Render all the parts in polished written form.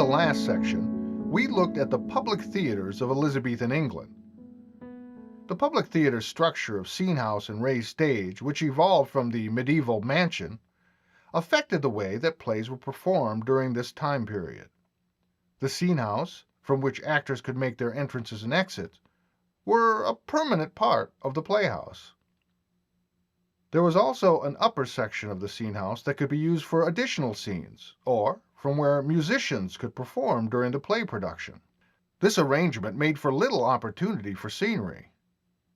the last section, we looked at the public theaters of Elizabethan England. The public theater structure of scene house and raised stage, which evolved from the medieval mansion, affected the way that plays were performed during this time period. The scene house, from which actors could make their entrances and exits, were a permanent part of the playhouse. There was also an upper section of the scene house that could be used for additional scenes, or from where musicians could perform during the play production. This arrangement made for little opportunity for scenery.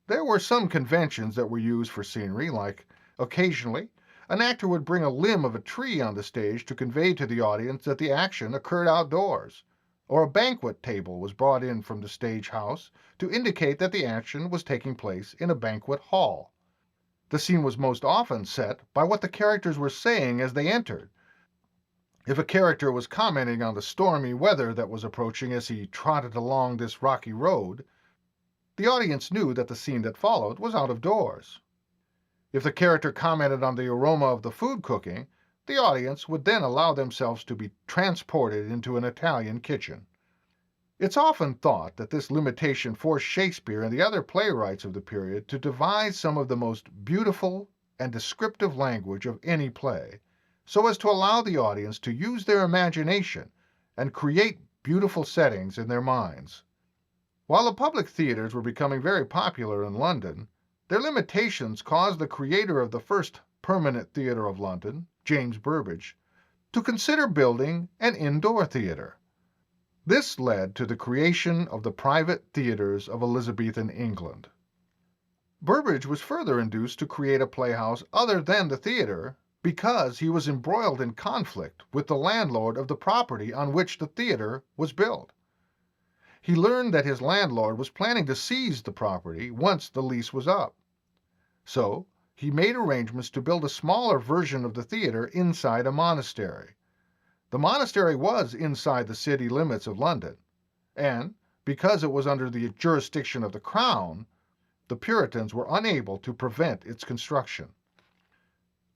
There were some conventions that were used for scenery, like occasionally an actor would bring a limb of a tree on the stage to convey to the audience that the action occurred outdoors, or a banquet table was brought in from the stage house to indicate that the action was taking place in a banquet hall. The scene was most often set by what the characters were saying as they entered. If a character was commenting on the stormy weather that was approaching as he trotted along this rocky road, the audience knew that the scene that followed was out of doors. If the character commented on the aroma of the food cooking, the audience would then allow themselves to be transported into an Italian kitchen. It's often thought that this limitation forced Shakespeare and the other playwrights of the period to devise some of the most beautiful and descriptive language of any play, so as to allow the audience to use their imagination and create beautiful settings in their minds. While the public theaters were becoming very popular in London, their limitations caused the creator of the first permanent theatre of London, James Burbage, to consider building an indoor theatre. This led to the creation of the private theatres of Elizabethan England. Burbage was further induced to create a playhouse other than the theatre because he was embroiled in conflict with the landlord of the property on which the theatre was built. He learned that his landlord was planning to seize the property once the lease was up. So he made arrangements to build a smaller version of the theatre inside a monastery. The monastery was inside the city limits of London, and because it was under the jurisdiction of the Crown, the Puritans were unable to prevent its construction.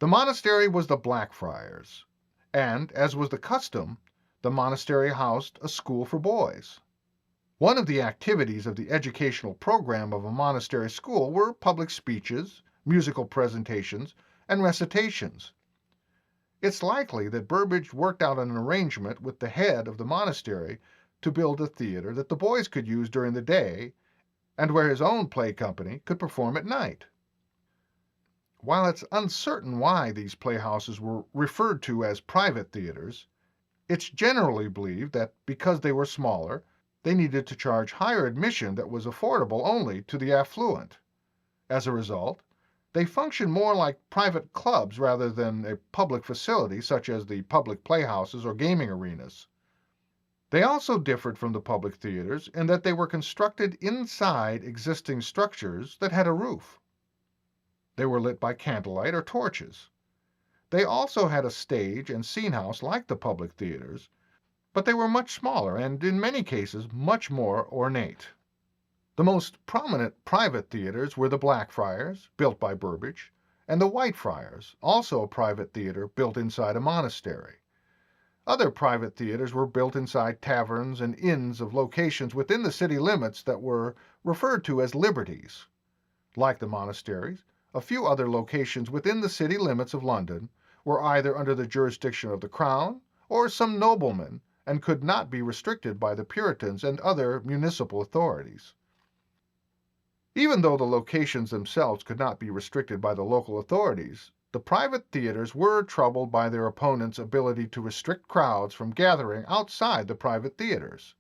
The monastery was the Blackfriars, and, as was the custom, the monastery housed a school for boys. One of the activities of the educational program of a monastery school were public speeches, musical presentations, and recitations. It's likely that Burbage worked out an arrangement with the head of the monastery to build a theatre that the boys could use during the day and where his own play company could perform at night. While it's uncertain why these playhouses were referred to as private theatres, it's generally believed that because they were smaller, they needed to charge higher admission that was affordable only to the affluent. As a result, they function more like private clubs rather than a public facility such as the public playhouses or gaming arenas. They also differed from the public theaters in that they were constructed inside existing structures that had a roof. They were lit by candlelight or torches. They also had a stage and scene house like the public theaters, but they were much smaller and, in many cases, much more ornate. The most prominent private theatres were the Blackfriars, built by Burbage, and the Whitefriars, also a private theatre built inside a monastery. Other private theatres were built inside taverns and inns of locations within the city limits that were referred to as liberties. Like the monasteries, a few other locations within the city limits of London were either under the jurisdiction of the Crown or some nobleman and could not be restricted by the Puritans and other municipal authorities. Even though the locations themselves could not be restricted by the local authorities, the private theaters were troubled by their opponents' ability to restrict crowds from gathering outside the private theaters.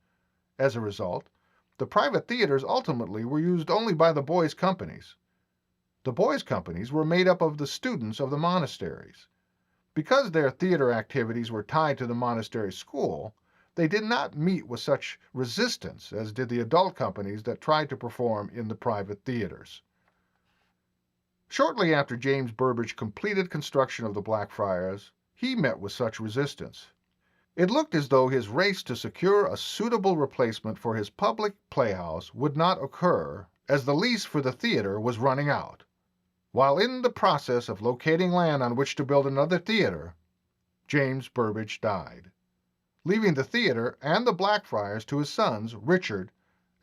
As a result, the private theaters ultimately were used only by the boys' companies. The boys' companies were made up of the students of the monasteries. Because their theater activities were tied to the monastery school, they did not meet with such resistance as did the adult companies that tried to perform in the private theaters. Shortly after James Burbage completed construction of the Blackfriars, he met with such resistance. It looked as though his race to secure a suitable replacement for his public playhouse would not occur, as the lease for the theatre was running out. While in the process of locating land on which to build another theatre, James Burbage died, leaving the theater and the Blackfriars to his sons, Richard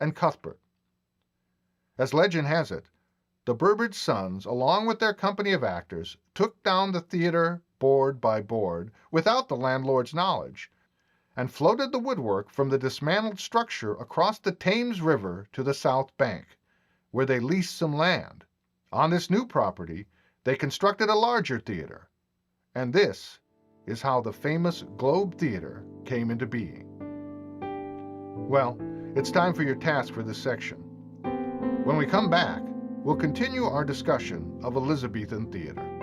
and Cuthbert. As legend has it, the Burbage sons, along with their company of actors, took down the theater board by board without the landlord's knowledge, and floated the woodwork from the dismantled structure across the Thames River to the south bank, where they leased some land. On this new property, they constructed a larger theater, and this is how the famous Globe Theater came into being. Well, it's time for your task for this section. When we come back, we'll continue our discussion of Elizabethan theater.